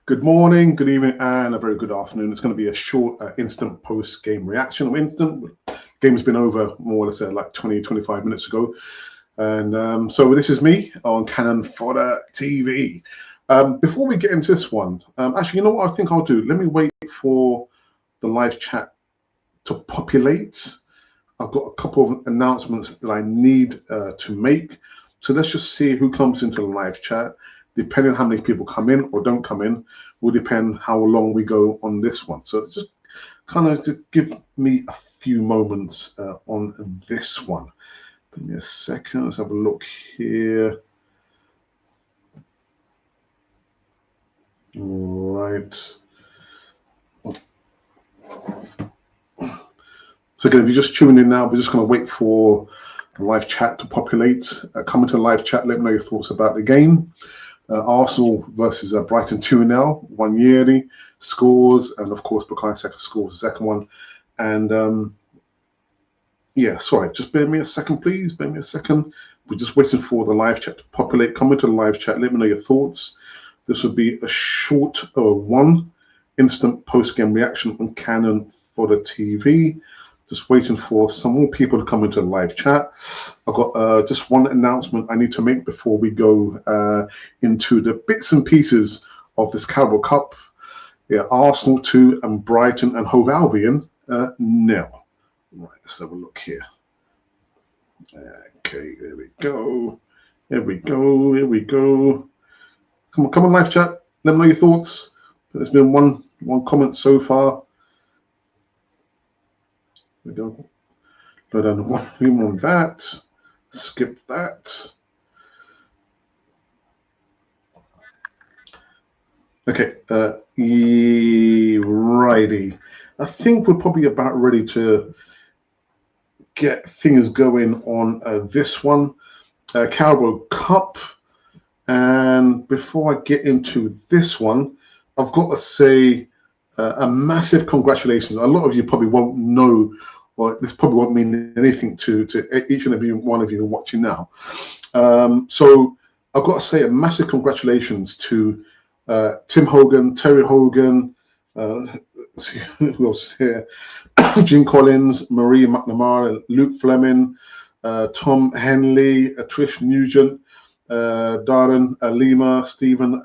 Good morning, good evening, and a very good afternoon. It's going to be a short, instant post-game reaction. Instant. The game's been over more or less like 20, 25 minutes ago. And so this is me on Cannon Fodder TV. Before we get into this one, actually, you know what I think I'll do? Let me wait for the live chat to populate. I've got a couple of announcements that I need to make. So let's just see who comes into the live chat. Depending on how many people come in or don't come in, will depend how long we go on this one. So just kind of give me a few moments on this one. Give me a second. Let's have a look here. All right. So again, if you're just tuning in now, we're just going to wait for the live chat to populate. Come into the live chat. Let me know your thoughts about the game. Arsenal versus Brighton 2-0, 1 yearly scores, and of course Mikel Arteta scores the second one. And yeah, sorry, just bear me a second, please. Bear me a second. We're just waiting for the live chat to populate. Come into the live chat. Let me know your thoughts. This would be a short one instant post-game reaction on Cannon Fodder TV. Just waiting for some more people to come into the live chat. I've got just one announcement I need to make before we go into the bits and pieces of this Carabao Cup. Yeah, Arsenal 2 and Brighton and Hove Albion 0. Right, let's have a look here. Okay, there we go. Here we go. Here we go. Come on, live chat. Let me know your thoughts. There's been one comment so far. We go. But we want that. Skip that. Okay. Righty. I think we're probably about ready to get things going on this one, Carabao Cup. And before I get into this one, I've got to say a massive congratulations. A lot of you probably won't know, or this probably won't mean anything to each and every one of you watching now. So I've got to say a massive congratulations to Tim Hogan, Terry Hogan, who else is here? Jim Collins, Marie McNamara, Luke Fleming, Tom Henley, Trish Nugent, Darren Lima, Stephen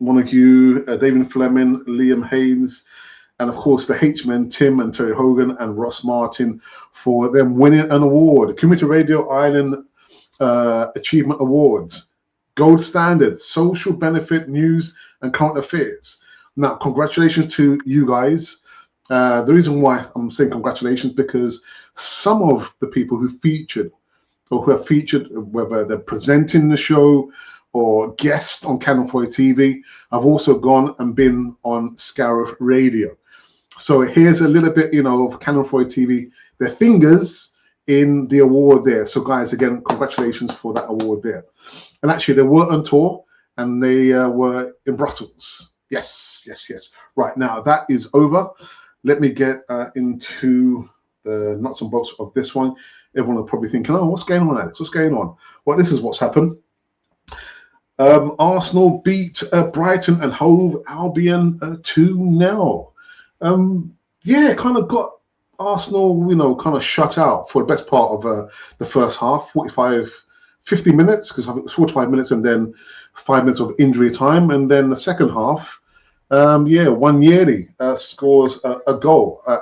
Montague, David Fleming, Liam Haynes, and of course the H-Men, Tim and Terry Hogan and Ross Martin, for them winning an award, Community Radio Island Achievement Awards, Gold Standard, Social Benefit News and Current Affairs. Now, congratulations to you guys. The reason why I'm saying congratulations, because some of the people who featured, or who have featured, whether they're presenting the show or guest on Cannon Fodder TV, have also gone and been on Scariff Radio. So here's a little bit, of Cannon Fodder TV, their fingers in the award there. So guys, again, congratulations for that award there. And actually, they were on tour and they were in Brussels. Yes. Right, now that is over. Let me get into the nuts and bolts of this one. Everyone will probably thinking, oh, what's going on, Alex? What's going on? Well, this is what's happened. Arsenal beat Brighton and Hove Albion 2-0. Yeah, kind of got Arsenal, kind of shut out for the best part of the first half, 50 minutes, because I think it was 45 minutes and then 5 minutes of injury time. And then the second half, one yearly scores a goal. I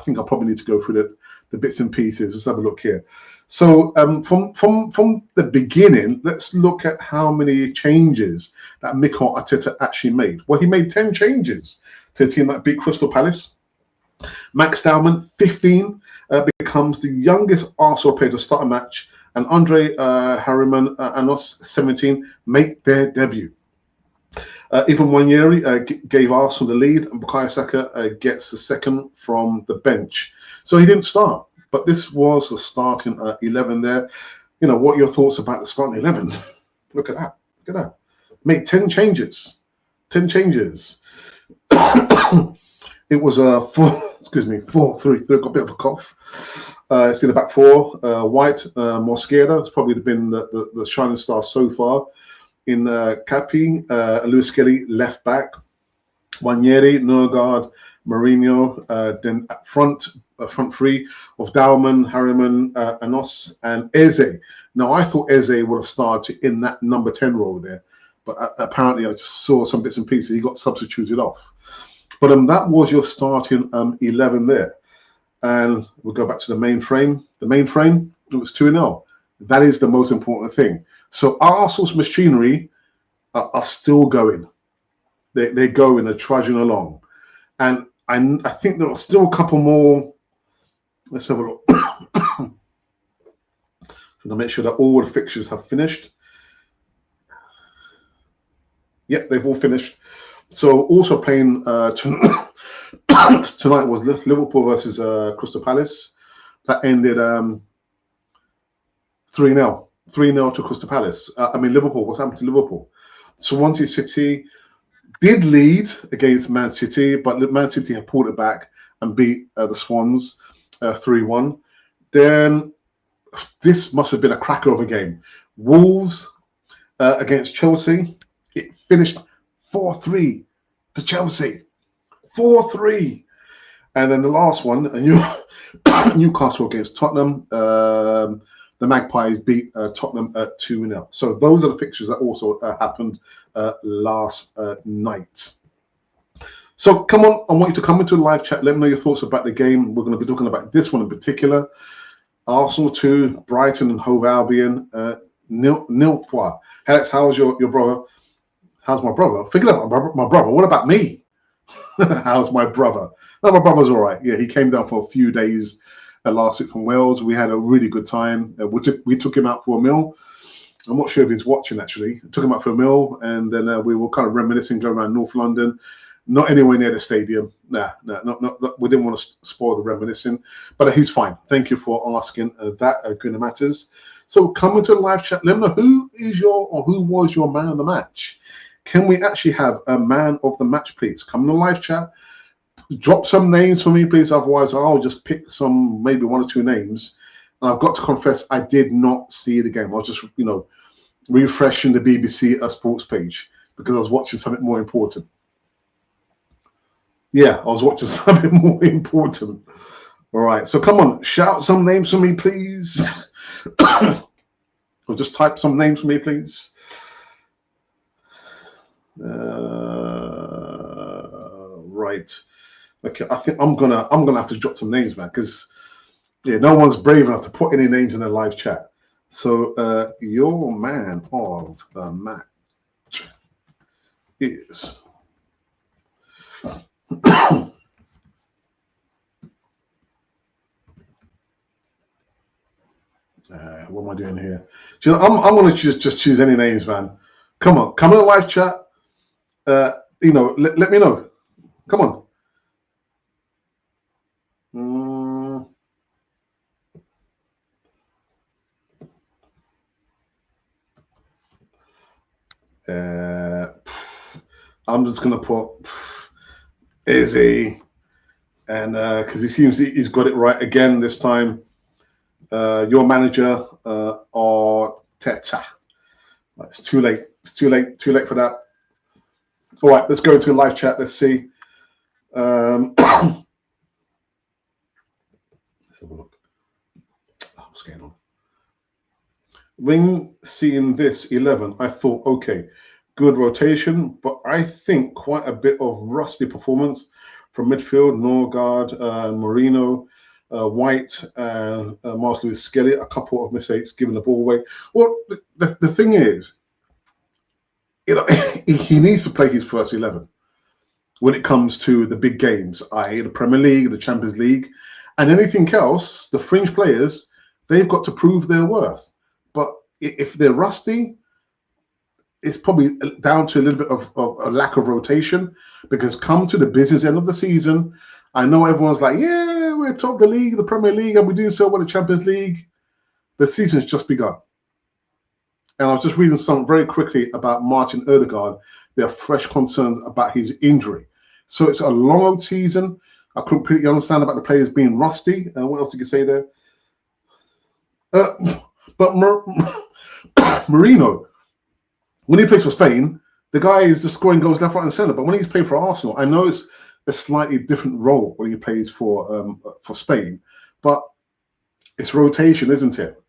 think I probably need to go through the bits and pieces. Let's have a look here. So from the beginning, let's look at how many changes that Mikel Arteta actually made. Well, he made 10 changes to a team that beat Crystal Palace. Max Dowman, 15, becomes the youngest Arsenal player to start a match, and Andre Harriman-Annous, 17, make their debut. Even Wanyeri gave Arsenal the lead, and Bukayo Saka gets the second from the bench. So he didn't start, but this was the starting 11 there. What are your thoughts about the starting 11? Look at that. Made 10 changes. 10 changes. It was a 4-3-3. Got a bit of a cough. It's in the back four. White, Mosquera has probably been the shining star so far in Capi, Lewis Kelly, left back, Wanyeri, Norgard, Mourinho, then at front three of Dowman, Harriman-Annous, and Eze. Now, I thought Eze would have started in that number 10 role there, but apparently I just saw some bits and pieces. He got substituted off. But that was your starting 11 there. And we'll go back to the main frame. The main frame, it was 2-0. That is the most important thing. So Arsenal's machinery are still going. They're going, they're trudging along. And I think there are still a couple more. Let's have a look. To make sure that all the fixtures have finished. Yep, they've all finished. So also playing tonight was Liverpool versus Crystal Palace. That ended 3-0. 3-0 to Crystal Palace. Liverpool. What's happened to Liverpool? Swansea City did lead against Man City, but Man City have pulled it back and beat the Swans 3-1. Then this must have been a cracker of a game. Wolves against Chelsea. It finished 4-3 to Chelsea. 4-3. And then the last one, Newcastle against Tottenham. The Magpies beat Tottenham at 2-0. So those are the fixtures that also happened last night. So come on, I want you to come into the live chat. Let me know your thoughts about the game. We're going to be talking about this one in particular. Arsenal 2, Brighton and Hove Albion, nil point. Alex, how's your brother? How's my brother? Forget about my brother. What about me? How's my brother? No, my brother's all right. Yeah, he came down for a few days last week from Wales. We had a really good time. We took him out for a meal. I'm not sure if he's watching, actually. Took him out for a meal, and then we were kind of reminiscing, going around North London. Not anywhere near the stadium. Not, we didn't want to spoil the reminiscing, but he's fine. Thank you for asking that, Gunnar Matters. So come into the live chat. Let me know who was your man of the match. Can we actually have a man of the match, please? Come in the live chat. Drop some names for me, please. Otherwise, I'll just pick some, maybe one or two names. And I've got to confess, I did not see the game. I was just, refreshing the BBC sports page because I was watching something more important. Yeah, I was watching something more important. All right, so come on, shout some names for me, please. Or just type some names for me, please. Right. Okay, I think I'm gonna have to drop some names, man, because no one's brave enough to put any names in a live chat. So your man of the match is what am I doing here? Do you know, I'm gonna just choose any names, man. Come on, come in the live chat. Let me know. Come on. I'm just gonna put Izzy, and because he seems he's got it right again this time. Your manager, Arteta. It's too late. It's too late for that. All right, let's go into a live chat. Let's see. Let's have a look. What's going on? When seeing this 11, I thought, okay, good rotation, but I think quite a bit of rusty performance from midfield. Norgard, Mourinho, White, Marcus Lewis-Skelly, a couple of mistakes, giving the ball away. Well, the thing is, he needs to play his first 11 when it comes to the big games, i.e. the Premier League, the Champions League, and anything else. The fringe players, they've got to prove their worth. But if they're rusty, it's probably down to a little bit of a lack of rotation, because come to the business end of the season, I know everyone's like, yeah, we're top of the league, the Premier League, and we're doing so well in the Champions League. The season's just begun. And I was just reading something very quickly about Martin Odegaard. There are fresh concerns about his injury. So it's a long old season. I couldn't completely understand about the players being rusty. What else did you say there? But Mourinho, when he plays for Spain, the guy is just scoring goals left, right, and centre. But when he's playing for Arsenal, I know it's a slightly different role when he plays for Spain, but it's rotation, isn't it?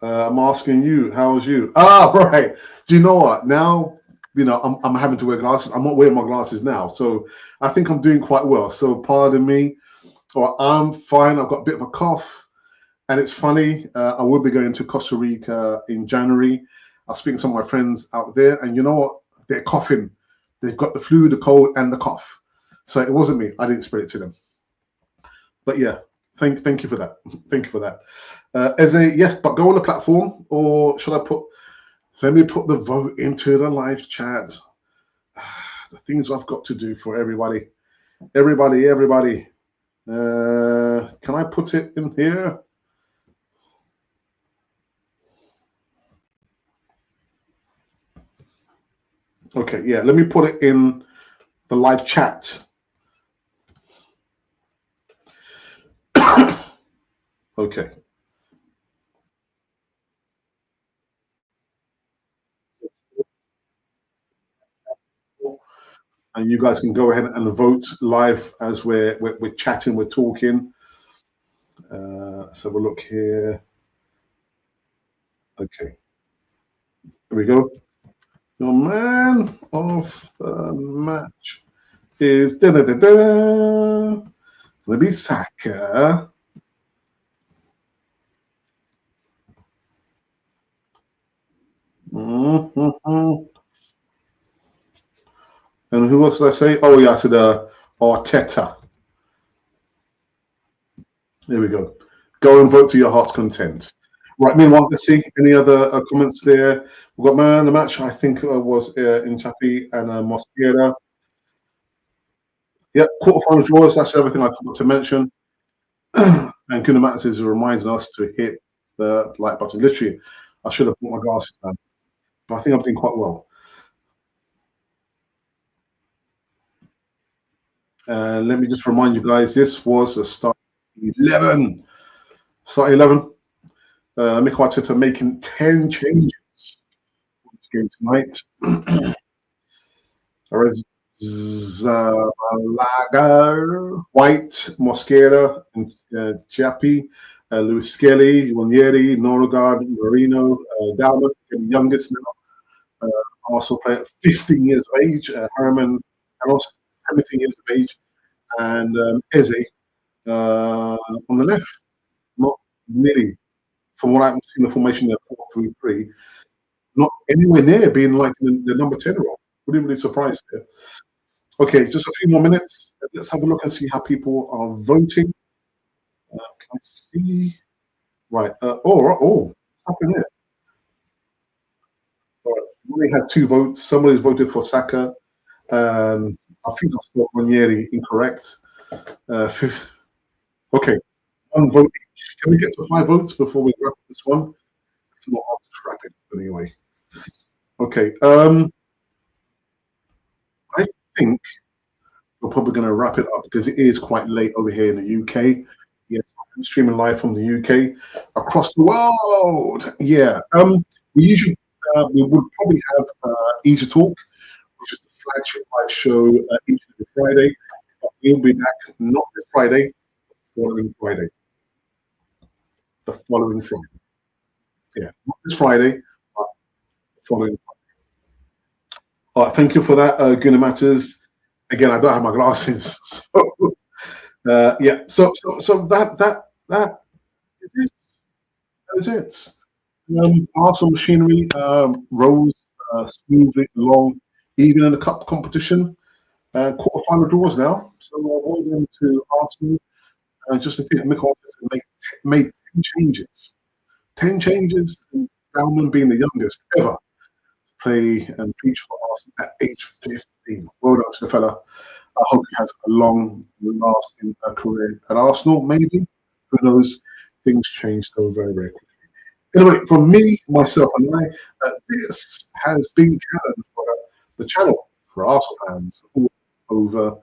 I'm asking you, how's you? Ah, right. Do you know what? Now, I'm having to wear glasses. I'm not wearing my glasses now, so I think I'm doing quite well. So pardon me, or I'm fine. I've got a bit of a cough, and it's funny. I will be going to Costa Rica in January. I was speaking to some of my friends out there, and you know what? They're coughing. They've got the flu, the cold, and the cough. So it wasn't me. I didn't spread it to them. But yeah, thank you for that. Thank you for that. Eze, yes, but go on the platform, or should I put? Let me put the vote into the live chat. The things I've got to do for everybody. Everybody. Can I put it in here? Okay, yeah, let me put it in the live chat. Okay. And you guys can go ahead and vote live as we're chatting, we're talking. Let's have a look here. Okay. Here we go. Your man of the match is gonna be Saka. Mm-hmm. And who else did I say? Oh yeah, to the Arteta. There we go. Go and vote to your heart's content. Right, meanwhile, let's see any other comments there. We've got man the match. I think was in Chappie and Mosquera. Yep, quarterfinal draws. That's everything I forgot to mention. And Kuna Matters is reminding us to hit the like button. Literally, I should have put my glasses on, but I think I'm doing quite well. Let me just remind you guys, this was a start 11. Start 11. Mikel Arteta making 10 changes for this game tonight. Zalaga, White, Mosquera, and Chiappi, Luis Skelly, Ranieri, Norgard, Marino, Dowman, the youngest now. Also playing at 15 years of age. Harriman-Annous, 17 years of age. And Eze on the left. Not nearly, from what I've seen the formation there, 4-3-3, not anywhere near being like the number 10 role. Really surprised there. Okay, just a few more minutes. Let's have a look and see how people are voting. Can I see? Right. What's happening here? All right. We only had 2 votes. Somebody's voted for Saka. I think I spelled Ranieri incorrect. Okay, 1 vote each. Can we get to 5 votes before we wrap this one? If not, I'll just wrap it anyway. Okay. I think we're probably going to wrap it up because it is quite late over here in the UK. Yes, I'm streaming live from the UK across the world. Yeah. We usually we would probably have Easy Talk, which is the flagship live show each and every Friday. But we'll be back not this Friday, the following Friday. The following Friday. Yeah, not this Friday, but the following Friday. All right, thank you for that, Gunnar Matters. Again, I don't have my glasses, so yeah. So that is it. That is it. Arsenal machinery rose smoothly along, even in the cup competition. Quarterfinal draws now, so well done to Arsenal. Just to think that Mikel Arteta made 10 changes. 10 changes, and Dowman being the youngest ever to play and feature for Arsenal at age 15. Well done to the fella. I hope he has a long, lasting career at Arsenal, maybe. Who knows? Things change so very, very quickly. Anyway, from me, myself, and I, this has been Canon for the channel for Arsenal fans all over